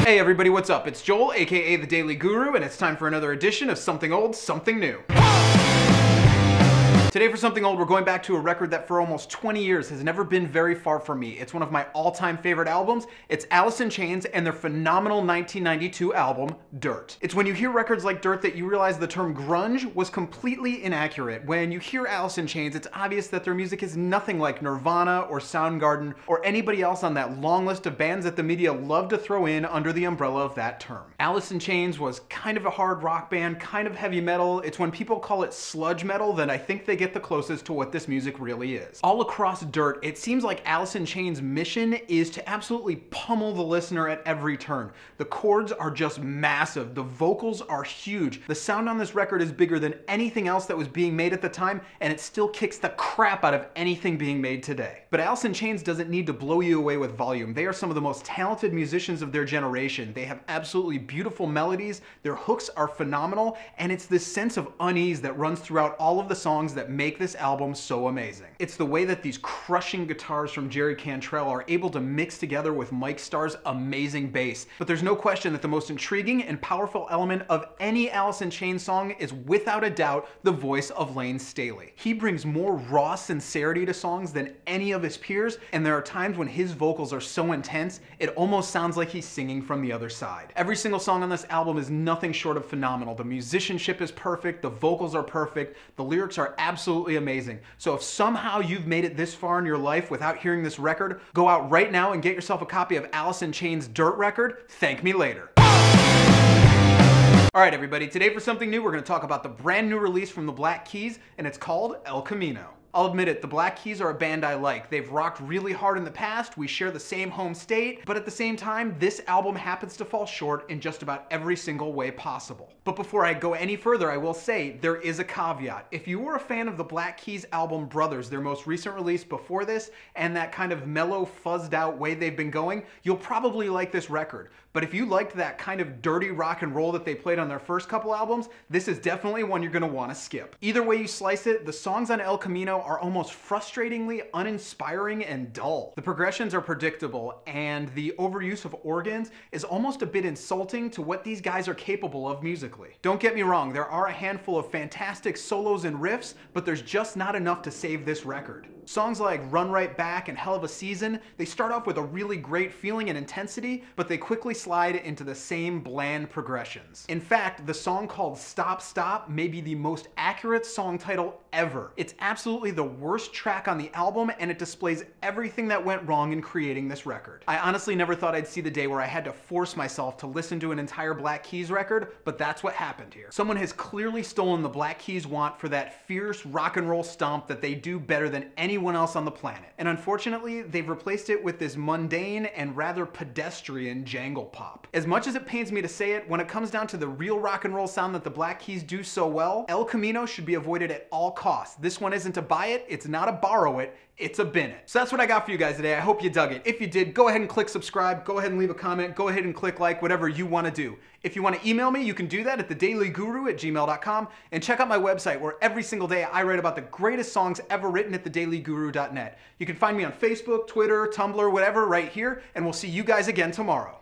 Hey everybody, what's up? It's Joel, aka The Daily Guru, and it's time for another edition of Something Old, Something New. Today for Something Old, we're going back to a record that for almost 20 years has never been very far from me. It's one of my all-time favorite albums. It's Alice in Chains and their phenomenal 1992 album, Dirt. It's when you hear records like Dirt that you realize the term grunge was completely inaccurate. When you hear Alice in Chains, it's obvious that their music is nothing like Nirvana or Soundgarden or anybody else on that long list of bands that the media love to throw in under the umbrella of that term. Alice in Chains was kind of a hard rock band, kind of heavy metal. It's when people call it sludge metal that I think they get the closest to what this music really is. All across Dirt, it seems like Alice in Chains' mission is to absolutely pummel the listener at every turn. The chords are just massive, the vocals are huge, the sound on this record is bigger than anything else that was being made at the time, and it still kicks the crap out of anything being made today. But Alice in Chains doesn't need to blow you away with volume. They are some of the most talented musicians of their generation. They have absolutely beautiful melodies, their hooks are phenomenal, and it's this sense of unease that runs throughout all of the songs that make this album so amazing. It's the way that these crushing guitars from Jerry Cantrell are able to mix together with Mike Starr's amazing bass. But there's no question that the most intriguing and powerful element of any Alice in Chains song is without a doubt the voice of Lane Staley. He brings more raw sincerity to songs than any of his peers, and there are times when his vocals are so intense, it almost sounds like he's singing from the other side. Every single song on this album is nothing short of phenomenal. The musicianship is perfect, the vocals are perfect, the lyrics are absolutely amazing. So if somehow you've made it this far in your life without hearing this record, go out right now and get yourself a copy of Alice in Chains' Dirt record. Thank me later. Alright everybody, today for something new, we're going to talk about the brand new release from the Black Keys, and it's called El Camino. I'll admit it, the Black Keys are a band I like. They've rocked really hard in the past, we share the same home state, but at the same time, this album happens to fall short in just about every single way possible. But before I go any further, I will say there is a caveat. If you were a fan of the Black Keys album Brothers, their most recent release before this, and that kind of mellow, fuzzed out way they've been going, you'll probably like this record. But if you liked that kind of dirty rock and roll that they played on their first couple albums, this is definitely one you're gonna wanna skip. Either way you slice it, the songs on El Camino are almost frustratingly uninspiring and dull. The progressions are predictable, and the overuse of organs is almost a bit insulting to what these guys are capable of musically. Don't get me wrong, there are a handful of fantastic solos and riffs, but there's just not enough to save this record. Songs like Run Right Back and Hell of a Season, they start off with a really great feeling and intensity, but they quickly slide into the same bland progressions. In fact, the song called Stop Stop may be the most accurate song title ever. It's absolutely the worst track on the album, and it displays everything that went wrong in creating this record. I honestly never thought I'd see the day where I had to force myself to listen to an entire Black Keys record, but that's what happened here. Someone has clearly stolen the Black Keys' want for that fierce rock and roll stomp that they do better than anyone else on the planet. And unfortunately, they've replaced it with this mundane and rather pedestrian jangle pop. As much as it pains me to say it, when it comes down to the real rock and roll sound that the Black Keys do so well, El Camino should be avoided at all costs. This one isn't a buy it, it's not a borrow it, it's a bin it. So that's what I got for you guys today. I hope you dug it. If you did, go ahead and click subscribe, go ahead and leave a comment, go ahead and click like, whatever you want to do. If you want to email me, you can do that at thedailyguru@gmail.com, and check out my website where every single day I write about the greatest songs ever written at thedailyguru.net. You can find me on Facebook, Twitter, Tumblr, whatever right here, and we'll see you guys again tomorrow.